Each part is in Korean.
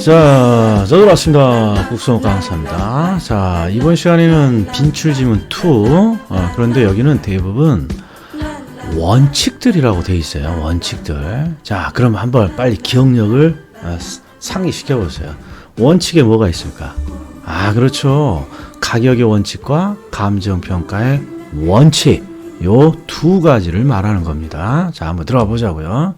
자, 저도 왔습니다. 국성호 강사입니다. 자, 이번 시간에는 빈출지문 2. 그런데 여기는 대부분 원칙들이라고 돼 있어요. 원칙들. 자, 그럼 한번 빨리 기억력을 상기시켜 보세요. 원칙에 뭐가 있을까? 그렇죠. 가격의 원칙과 감정평가의 원칙. 요 두 가지를 말하는 겁니다. 자, 한번 들어가 보자고요.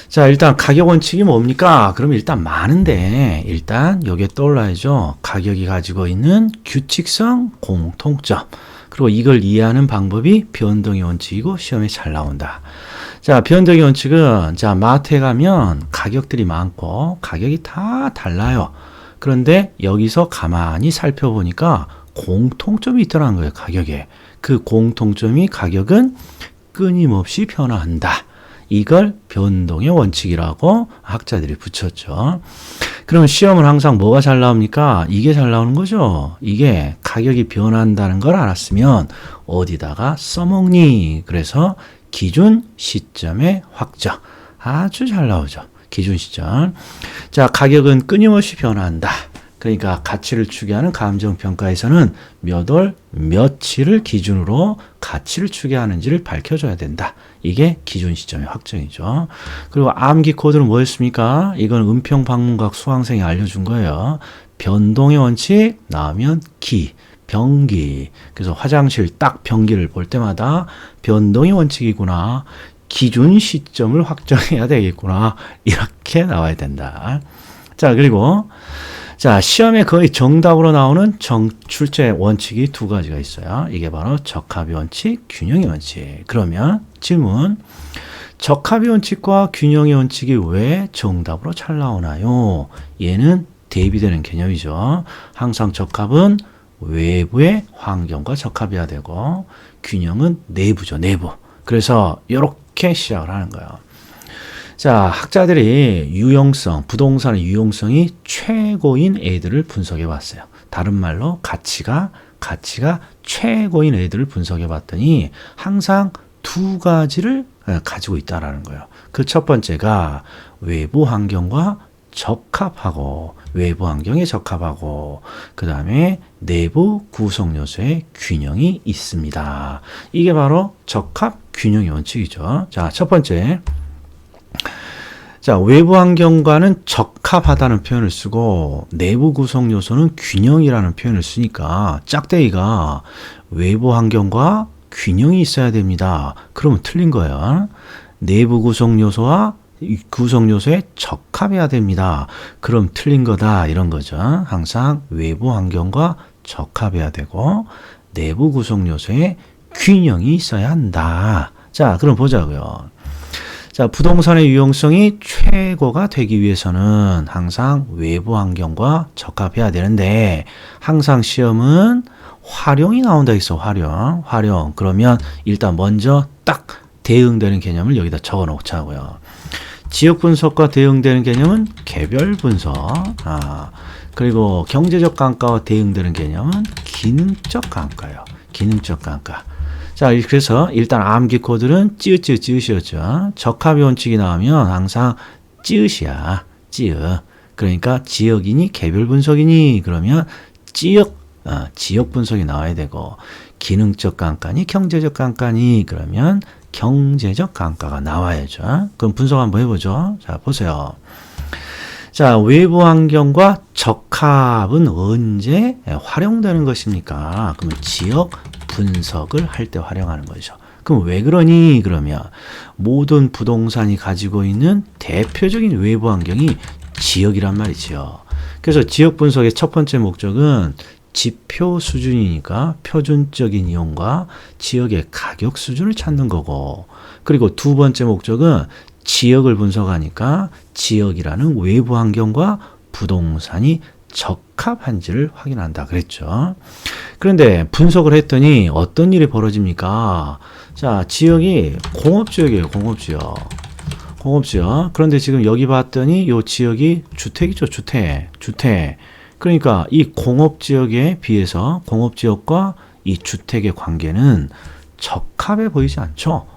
자, 일단 가격 원칙이 뭡니까? 그럼 일단 많은데 일단 여기에 떠올라야죠. 가격이 가지고 있는 규칙성, 공통점. 그리고 이걸 이해하는 방법이 변동의 원칙이고 시험에 잘 나온다. 자, 변동의 원칙은 자, 마트에 가면 가격들이 많고 가격이 다 달라요. 그런데 여기서 가만히 살펴보니까 공통점이 있더라는 거예요. 가격에. 그 공통점이 가격은 끊임없이 변화한다. 이걸 변동의 원칙이라고 학자들이 붙였죠. 그러면 시험은 항상 뭐가 잘 나옵니까? 이게 잘 나오는 거죠. 이게 가격이 변한다는 걸 알았으면 어디다가 써먹니? 그래서 기준 시점의 확정. 아주 잘 나오죠. 기준 시점. 자, 가격은 끊임없이 변화한다. 그러니까 가치를 추계하는 감정평가에서는 몇 월, 며칠을 기준으로 가치를 추계하는지를 밝혀줘야 된다. 이게 기준 시점의 확정이죠. 그리고 암기 코드는 뭐였습니까? 이건 은평방문각 수강생이 알려준 거예요. 변동의 원칙 나오면 기, 변기. 그래서 화장실 딱 변기를 볼 때마다 변동의 원칙이구나. 기준 시점을 확정해야 되겠구나. 이렇게 나와야 된다. 자, 그리고 자, 시험에 거의 정답으로 나오는 출제 원칙이 두 가지가 있어요. 이게 바로 적합의 원칙, 균형의 원칙. 그러면 질문, 적합의 원칙과 균형의 원칙이 왜 정답으로 잘 나오나요? 얘는 대비되는 개념이죠. 항상 적합은 외부의 환경과 적합해야 되고 균형은 내부죠, 내부. 그래서 이렇게 시작을 하는 거예요. 자, 학자들이 유용성, 부동산의 유용성이 최고인 애들을 분석해 봤어요. 다른 말로 가치가 최고인 애들을 분석해 봤더니 항상 두 가지를 가지고 있다라는 거예요. 그 첫 번째가 외부 환경과 적합하고, 외부 환경에 적합하고, 그 다음에 내부 구성 요소의 균형이 있습니다. 이게 바로 적합 균형의 원칙이죠. 자, 첫 번째. 자, 외부 환경과는 적합하다는 표현을 쓰고 내부 구성 요소는 균형이라는 표현을 쓰니까 짝대기가 외부 환경과 균형이 있어야 됩니다. 그러면 틀린 거예요. 내부 구성 요소와 구성 요소에 적합해야 됩니다. 그럼 틀린 거다 이런 거죠. 항상 외부 환경과 적합해야 되고 내부 구성 요소에 균형이 있어야 한다. 자, 그럼 보자고요. 자, 부동산의 유용성이 최고가 되기 위해서는 항상 외부 환경과 적합해야 되는데 항상 시험은 활용이 나온다 했어. 활용. 그러면 일단 먼저 딱 대응되는 개념을 여기다 적어 놓자고요. 지역 분석과 대응되는 개념은 개별 분석. 그리고 경제적 감가와 대응되는 개념은 기능적 감가요. 기능적 감가. 자, 그래서 일단 암기 코드는 찌읒이었죠. 적합의 원칙이 나오면 항상 찌읒이야. 찌읒. 그러니까 지역이니 개별 분석이니 그러면 지역 분석이 나와야 되고 기능적 감가니 경제적 감가니 그러면 경제적 감가가 나와야죠. 그럼 분석 한번 해보죠. 자, 보세요. 자, 외부 환경과 적합은 언제 활용되는 것입니까? 그러면 지역 분석을 할 때 활용하는 거죠. 그럼 왜 그러니? 그러면 모든 부동산이 가지고 있는 대표적인 외부 환경이 지역이란 말이죠. 그래서 지역 분석의 첫 번째 목적은 지표 수준이니까 표준적인 이용과 지역의 가격 수준을 찾는 거고, 그리고 두 번째 목적은 지역을 분석하니까 지역이라는 외부 환경과 부동산이 적합한지를 확인한다 그랬죠. 그런데 분석을 했더니 어떤 일이 벌어집니까? 자, 지역이 공업지역이에요. 공업지역. 그런데 지금 여기 봤더니 이 지역이 주택이죠. 주택. 그러니까 이 공업지역에 비해서 공업지역과 이 주택의 관계는 적합해 보이지 않죠.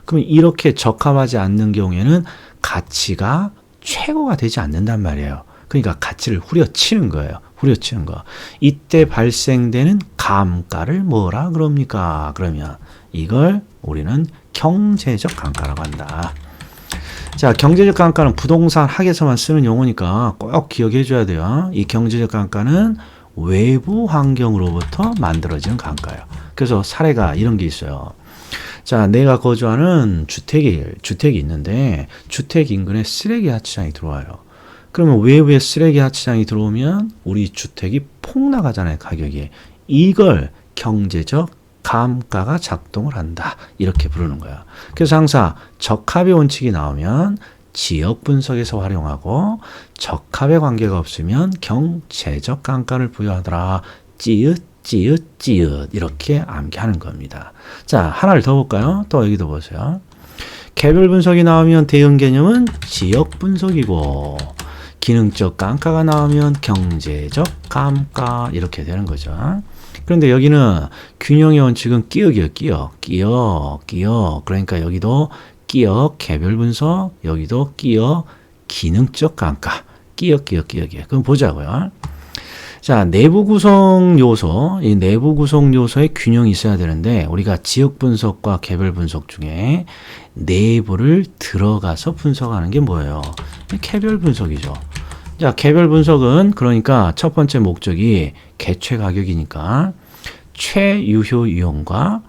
그러면 이렇게 적합하지 않는 경우에는 가치가 최고가 되지 않는단 말이에요. 그러니까 가치를 후려치는 거예요. 후려치는 거. 이때 발생되는 감가를 뭐라 그럽니까? 그러면 이걸 우리는 경제적 감가라고 한다. 자, 경제적 감가는 부동산 학에서만 쓰는 용어니까 꼭 기억해 줘야 돼요. 이 경제적 감가는 외부 환경으로부터 만들어지는 감가예요. 그래서 사례가 이런 게 있어요. 자, 내가 거주하는 주택이 있는데 주택 인근에 쓰레기 하치장이 들어와요. 그러면 외부에 쓰레기 하치장이 들어오면 우리 주택이 폭 나가잖아요, 가격이. 이걸 경제적 감가가 작동을 한다. 이렇게 부르는 거야. 그래서 항상 적합의 원칙이 나오면 지역 분석에서 활용하고 적합의 관계가 없으면 경제적 감가를 부여하더라. 찌읒 이렇게 암기하는 겁니다. 자, 하나를 더 볼까요? 또 여기도 보세요. 개별 분석이 나오면 대응 개념은 지역 분석이고 기능적 감가가 나오면 경제적 감가 이렇게 되는 거죠. 그런데 여기는 균형의 원칙은 끼어. 그러니까 여기도 끼어 개별 분석, 여기도 끼어 기능적 감가. 끼어. 그럼 보자고요. 자, 내부 구성 요소, 이 내부 구성 요소에 균형이 있어야 되는데 우리가 지역 분석과 개별 분석 중에 내부를 들어가서 분석하는 게 뭐예요? 개별 분석이죠. 자, 개별 분석은 그러니까 첫 번째 목적이 개최 가격이니까 최유효 이용과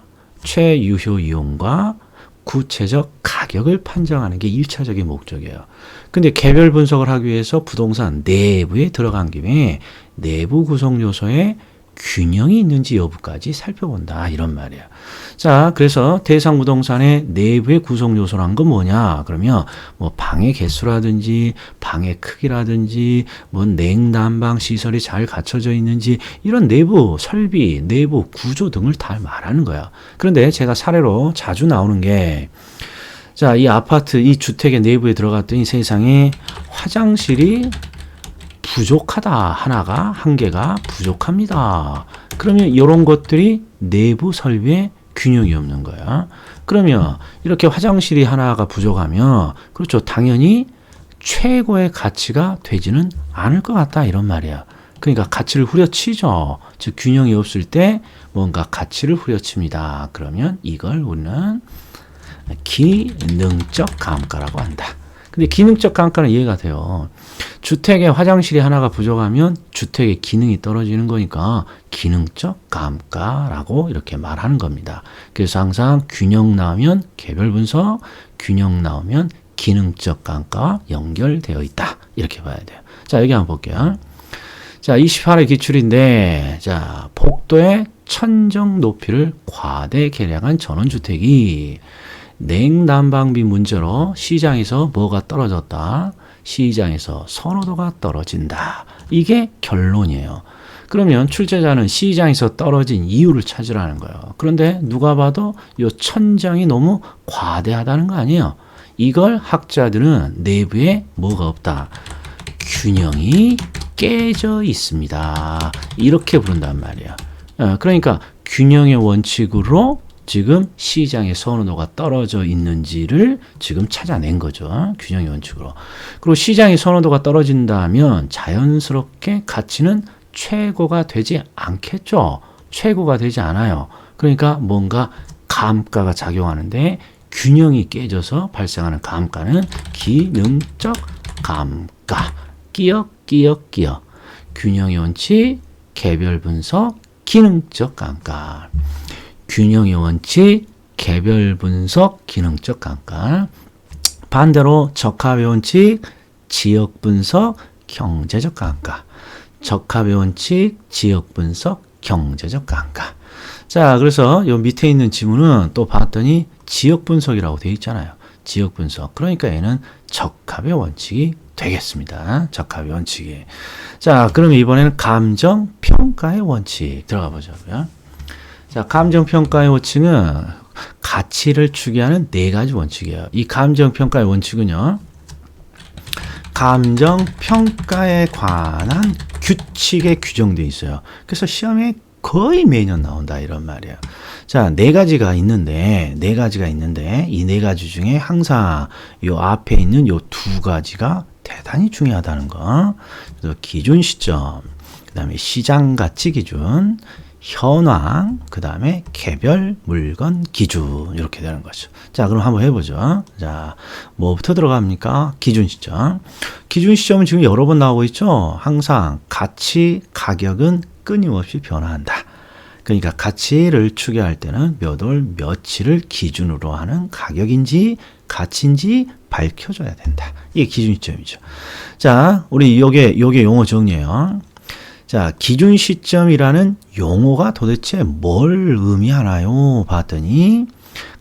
구체적 가격을 판정하는 게 1차적인 목적이에요. 근데 개별 분석을 하기 위해서 부동산 내부에 들어간 김에 내부 구성 요소에 균형이 있는지 여부까지 살펴본다. 이런 말이에요. 자, 그래서 대상 부동산의 내부의 구성 요소란 건 뭐냐? 그러면 뭐 방의 개수라든지 방의 크기라든지 뭐 냉난방 시설이 잘 갖춰져 있는지 이런 내부 설비, 내부 구조 등을 다 말하는 거야. 그런데 제가 사례로 자주 나오는 게 자, 이 아파트, 이 주택의 내부에 들어갔더니 세상에 화장실이 부족하다. 한 개가 부족합니다. 그러면 이런 것들이 내부 설비에 균형이 없는 거야. 그러면 이렇게 화장실이 하나가 부족하면 그렇죠. 당연히 최고의 가치가 되지는 않을 것 같다. 이런 말이야. 그러니까 가치를 후려치죠. 즉 균형이 없을 때 뭔가 가치를 후려칩니다. 그러면 이걸 우리는 기능적 감가라고 한다. 근데 기능적 감가는 이해가 돼요. 주택에 화장실이 하나가 부족하면 주택의 기능이 떨어지는 거니까 기능적 감가라고 이렇게 말하는 겁니다. 그래서 항상 균형 나오면 개별 분석, 균형 나오면 기능적 감가와 연결되어 있다. 이렇게 봐야 돼요. 자, 여기 한번 볼게요. 자, 28의 기출인데, 자, 복도의 천정 높이를 과대 계량한 전원주택이 냉난방비 문제로 시장에서 뭐가 떨어졌다? 시장에서 선호도가 떨어진다. 이게 결론이에요. 그러면 출제자는 시장에서 떨어진 이유를 찾으라는 거예요. 그런데 누가 봐도 이 천장이 너무 과대하다는 거 아니에요. 이걸 학자들은 내부에 뭐가 없다? 균형이 깨져 있습니다. 이렇게 부른단 말이에요. 그러니까 균형의 원칙으로 지금 시장의 선호도가 떨어져 있는지를 지금 찾아낸 거죠. 균형의 원칙으로. 그리고 시장의 선호도가 떨어진다면 자연스럽게 가치는 최고가 되지 않겠죠. 최고가 되지 않아요. 그러니까 뭔가 감가가 작용하는데 균형이 깨져서 발생하는 감가는 기능적 감가. 끼어. 균형의 원칙, 개별 분석, 기능적 감가. 균형의 원칙, 개별 분석, 기능적 감가. 반대로 적합의 원칙, 지역 분석, 경제적 감가. 적합의 원칙, 지역 분석, 경제적 감가. 자, 그래서 요 밑에 있는 지문은 또 봤더니 지역 분석이라고 되어 있잖아요. 지역 분석. 그러니까 얘는 적합의 원칙이 되겠습니다. 적합의 원칙이. 자, 그럼 이번에는 감정 평가의 원칙 들어가 보자고요. 자, 감정 평가의 원칙은 가치를 추구하는 네 가지 원칙이에요. 이 감정 평가의 원칙은요. 감정 평가에 관한 규칙에 규정되어 있어요. 그래서 시험에 거의 매년 나온다 이런 말이에요. 자, 네 가지가 있는데 이 네 가지 중에 항상 요 앞에 있는 요 두 가지가 대단히 중요하다는 거. 그래서 기준 시점, 그 다음에 시장 가치 기준, 현황, 그 다음에 개별 물건 기준 이렇게 되는 거죠. 자, 그럼 한번 해보죠. 자, 뭐부터 들어갑니까? 기준 시점. 기준 시점은 지금 여러 번 나오고 있죠. 항상 가치, 가격은 끊임없이 변화한다. 그러니까 가치를 추계할 때는 몇 월 며칠을 기준으로 하는 가격인지 가치인지 밝혀줘야 된다. 이게 기준 시점이죠. 자, 우리 요게 용어 정리해요. 자, 기준 시점이라는 용어가 도대체 뭘 의미하나요? 봤더니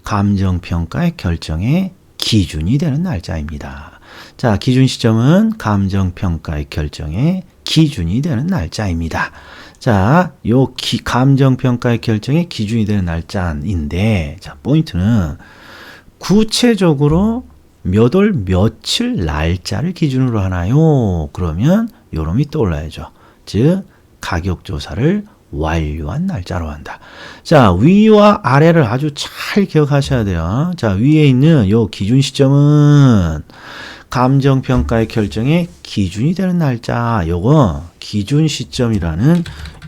감정평가의 결정의 기준이 되는 날짜입니다. 자, 기준 시점은 감정평가의 결정의 기준이 되는 날짜입니다. 자, 요 감정평가의 결정의 기준이 되는 날짜인데, 자, 포인트는 구체적으로 몇 월 며칠 날짜를 기준으로 하나요? 그러면 요놈이 떠올라야죠. 즉 가격조사를 완료한 날짜로 한다. 자, 위와 아래를 아주 잘 기억하셔야 돼요. 자, 위에 있는 요 기준 시점은 감정평가의 결정의 기준이 되는 날짜. 요거 기준 시점이라는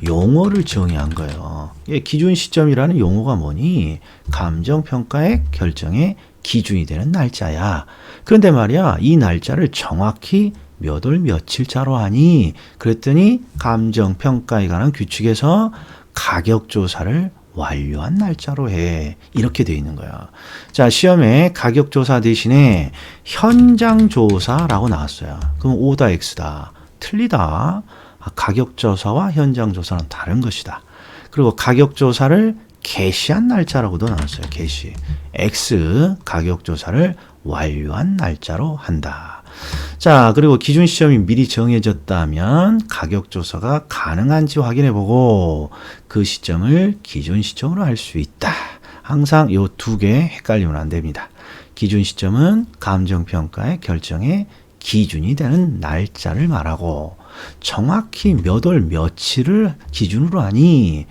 용어를 정의한 거예요. 기준 시점이라는 용어가 뭐니? 감정평가의 결정의 기준이 되는 날짜야. 그런데 말이야, 이 날짜를 정확히 몇 월 며칠자로 하니? 그랬더니 감정평가에 관한 규칙에서 가격조사를 완료한 날짜로 해. 이렇게 되어 있는 거야. 자, 시험에 가격조사 대신에 현장조사라고 나왔어요. 그럼 O다 X다. 틀리다. 가격조사와 현장조사는 다른 것이다. 그리고 가격조사를 개시한 날짜라고도 나왔어요. 개시. X 가격조사를 완료한 날짜로 한다. 자, 그리고 기준 시점이 미리 정해졌다면 가격조사가 가능한지 확인해보고 그 시점을 기준 시점으로 할 수 있다. 항상 이 두 개 헷갈리면 안 됩니다. 기준 시점은 감정평가의 결정의 기준이 되는 날짜를 말하고 정확히 몇 월 며칠을 기준으로 하니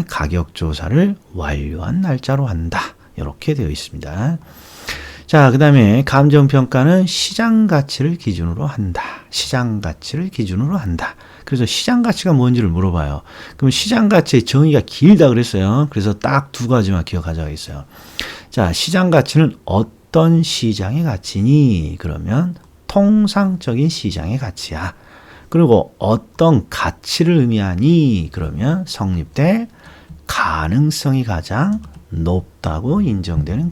가격조사를 완료한 날짜로 한다. 이렇게 되어 있습니다. 자, 그 다음에 감정평가는 시장가치를 기준으로 한다. 시장가치를 기준으로 한다. 그래서 시장가치가 뭔지를 물어봐요. 그럼 시장가치의 정의가 길다 그랬어요. 그래서 딱 두 가지만 기억하자고 했어요. 자, 시장가치는 어떤 시장의 가치니? 그러면 통상적인 시장의 가치야. 그리고 어떤 가치를 의미하니? 그러면 성립될 가능성이 가장 높다고 인정되는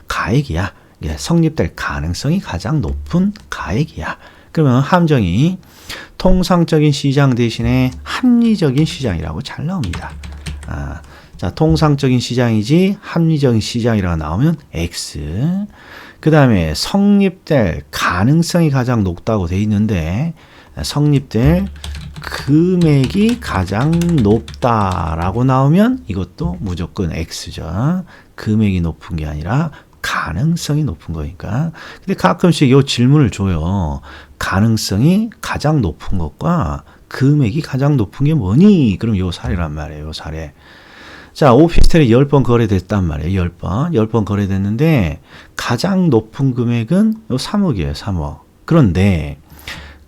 가액이야. 성립될 가능성이 가장 높은 가액이야. 그러면 함정이 통상적인 시장 대신에 합리적인 시장이라고 잘 나옵니다. 자, 통상적인 시장이지 합리적인 시장이라고 나오면 X. 그 다음에 성립될 가능성이 가장 높다고 돼 있는데 성립될 금액이 가장 높다라고 나오면 이것도 무조건 X죠. 금액이 높은 게 아니라 가능성이 높은 거니까. 근데 가끔씩 이 질문을 줘요. 가능성이 가장 높은 것과 금액이 가장 높은 게 뭐니? 그럼 요 사례란 말이에요. 요 사례. 자, 오피스텔이 10번 거래됐단 말이에요. 10번. 10번 거래됐는데 가장 높은 금액은 요 3억이에요. 3억. 그런데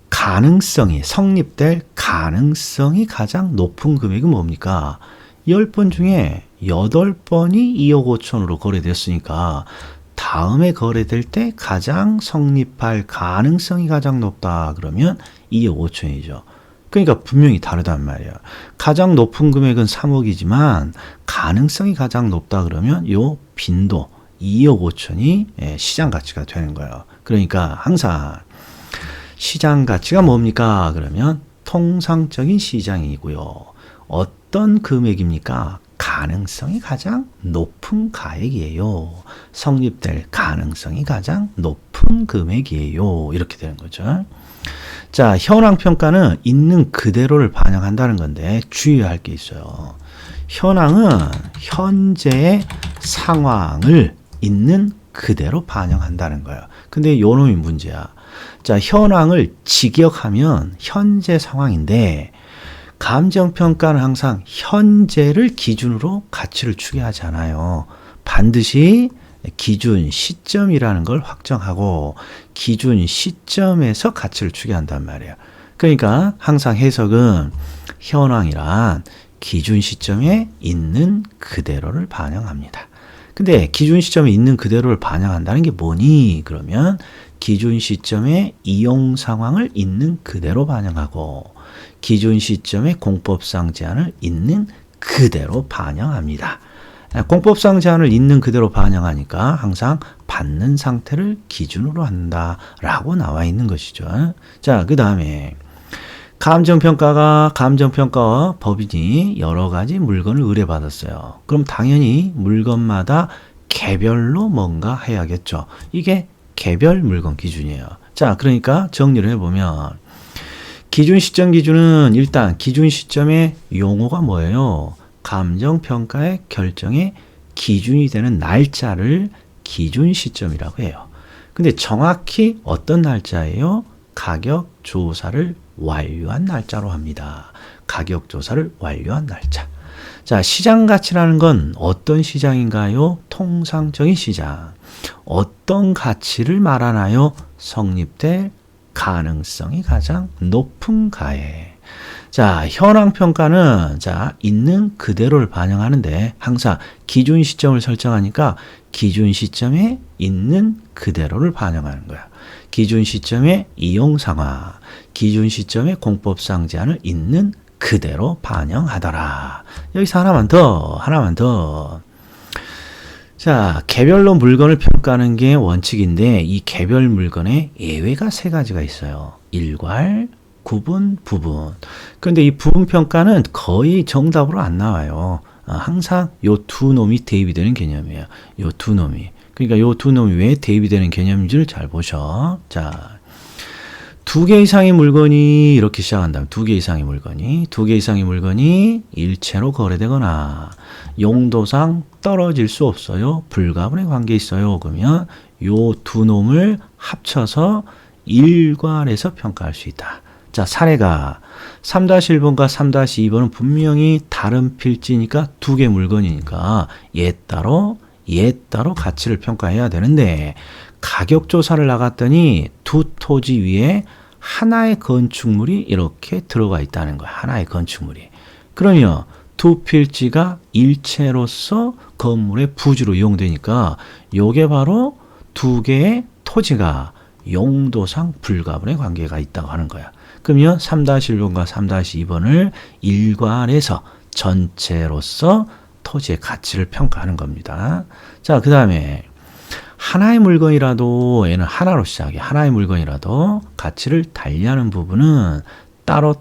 가능성이 성립될 가능성이 가장 높은 금액은 뭡니까? 10번 중에 8번이 2억 5천으로 거래됐으니까 다음에 거래될 때 가장 성립할 가능성이 가장 높다 그러면 2억 5천이죠. 그러니까 분명히 다르단 말이에요. 가장 높은 금액은 3억이지만 가능성이 가장 높다 그러면 요 빈도 2억 5천이 시장 가치가 되는 거예요. 그러니까 항상 시장 가치가 뭡니까? 그러면 통상적인 시장이고요. 어떤 금액입니까? 가능성이 가장 높은 가액이에요. 성립될 가능성이 가장 높은 금액이에요. 이렇게 되는 거죠. 자, 현황 평가는 있는 그대로를 반영한다는 건데 주의해야 할 게 있어요. 현황은 현재의 상황을 있는 그대로 반영한다는 거예요. 근데 요 놈이 문제야. 자, 현황을 직역하면 현재 상황인데 감정평가는 항상 현재를 기준으로 가치를 추계하지 않아요. 반드시 기준 시점이라는 걸 확정하고 기준 시점에서 가치를 추계한단 말이에요. 그러니까 항상 해석은 현황이란 기준 시점에 있는 그대로를 반영합니다. 근데 기준 시점에 있는 그대로를 반영한다는 게 뭐니? 그러면 기준 시점에 이용 상황을 있는 그대로 반영하고 기준 시점에 공법상 제한을 있는 그대로 반영합니다. 공법상 제한을 있는 그대로 반영하니까 항상 받는 상태를 기준으로 한다라고 나와 있는 것이죠. 자, 그 다음에 감정평가와 법인이 여러 가지 물건을 의뢰받았어요. 그럼 당연히 물건마다 개별로 뭔가 해야겠죠. 이게 개별 물건 기준이에요. 자, 그러니까 정리를 해보면 기준 시점 기준은 일단 기준 시점의 용어가 뭐예요? 감정평가의 결정의 기준이 되는 날짜를 기준 시점이라고 해요. 근데 정확히 어떤 날짜예요? 가격 조사를 완료한 날짜로 합니다. 가격 조사를 완료한 날짜. 자, 시장 가치라는 건 어떤 시장인가요? 통상적인 시장. 어떤 가치를 말하나요? 성립될 가능성이 가장 높은 가액. 자, 현황 평가는 자, 있는 그대로를 반영하는데 항상 기준 시점을 설정하니까 기준 시점에 있는 그대로를 반영하는 거야. 기준 시점의 이용 상황, 기준 시점의 공법상 제한을 있는 그대로 반영하더라. 여기서 하나만 더. 자, 개별로 물건을 평가하는 게 원칙인데 이 개별 물건에 예외가 세 가지가 있어요. 일괄, 구분, 부분. 그런데 이 부분 평가는 거의 정답으로 안 나와요. 항상 요 두 놈이 대입이 되는 개념이에요. 요 두 놈이. 그러니까 요 두 놈이 왜 대입이 되는 개념인지를 잘 보셔. 자, 두 개 이상의 물건이 이렇게 시작한다면 두 개 이상의 물건이 일체로 거래되거나 용도상 떨어질 수 없어요. 불가분의 관계에 있어요. 그러면 요 두 놈을 합쳐서 일괄해서 평가할 수 있다. 자, 사례가 3-1번과 3-2번은 분명히 다른 필지니까 두 개 물건이니까 얘 따로 가치를 평가해야 되는데 가격 조사를 나갔더니 두 토지 위에 하나의 건축물이 이렇게 들어가 있다는 거야. 하나의 건축물이. 그러면 두 필지가 일체로서 건물의 부지로 이용되니까 요게 바로 두 개의 토지가 용도상 불가분의 관계가 있다고 하는 거야. 그러면 3-1번과 3-2번을 일괄해서 전체로서 토지의 가치를 평가하는 겁니다. 자, 그 다음에 하나의 물건이라도 얘는 하나로 시작해. 하나의 물건이라도 가치를 달리하는 부분은 따로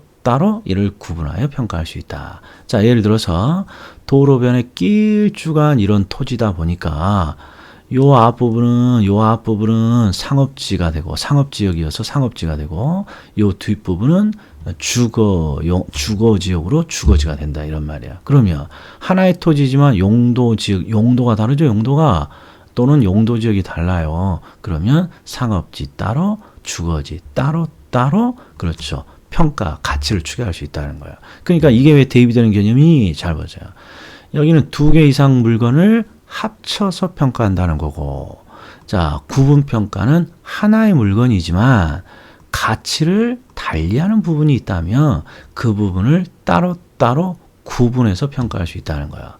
이를 구분하여 평가할 수 있다. 자, 예를 들어서 도로변에 길쭉한 이런 토지다 보니까 요 앞부분은 상업지가 되고 상업지역이어서 상업지가 되고 요 뒷부분은 주거지역으로 주거지가 된다 이런 말이야. 그러면 하나의 토지지만 용도가 다르죠. 용도가 또는 용도지역이 달라요. 그러면 상업지 따로 주거지 따로 그렇죠. 평가 가치를 추계할 수 있다는 거야. 그러니까 이게 왜 대입이 되는 개념이 잘 보세요. 여기는 두 개 이상 물건을 합쳐서 평가한다는 거고, 자, 구분 평가는 하나의 물건이지만 가치를 달리하는 부분이 있다면 그 부분을 따로 구분해서 평가할 수 있다는 거야.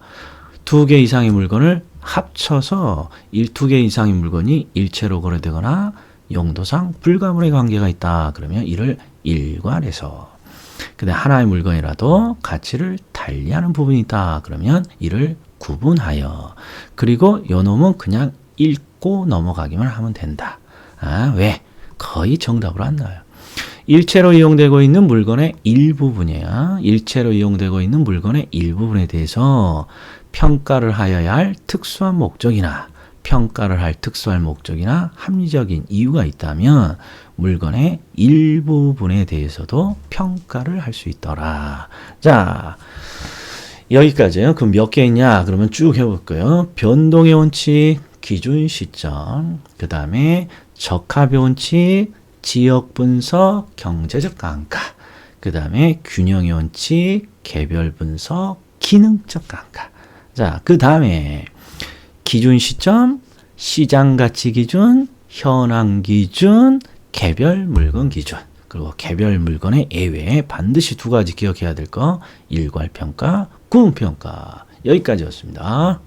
두 개 이상의 물건을 합쳐서 두 개 이상의 물건이 일체로 거래되거나 용도상 불가분의 관계가 있다. 그러면 이를 일괄해서. 근데 하나의 물건이라도 가치를 달리하는 부분이 있다. 그러면 이를 구분하여. 그리고 요 놈은 그냥 읽고 넘어가기만 하면 된다. 왜? 거의 정답으로 안 나와요. 일체로 이용되고 있는 물건의 일부분이야. 일체로 이용되고 있는 물건의 일부분에 대해서 평가를 하여야 할 특수한 목적이나 합리적인 이유가 있다면 물건의 일부분에 대해서도 평가를 할 수 있더라. 자, 여기까지요. 그럼 몇 개 있냐? 그러면 쭉 해볼게요. 변동의 원칙, 기준 시점, 그 다음에 적합의 원칙, 지역 분석, 경제적 감가, 그 다음에 균형의 원칙, 개별 분석, 기능적 감가. 자, 그 다음에 기준 시점, 시장 가치 기준, 현황 기준, 개별 물건 기준. 그리고 개별 물건의 예외 반드시 두 가지 기억해야 될 거. 일괄평가, 구분평가. 여기까지였습니다.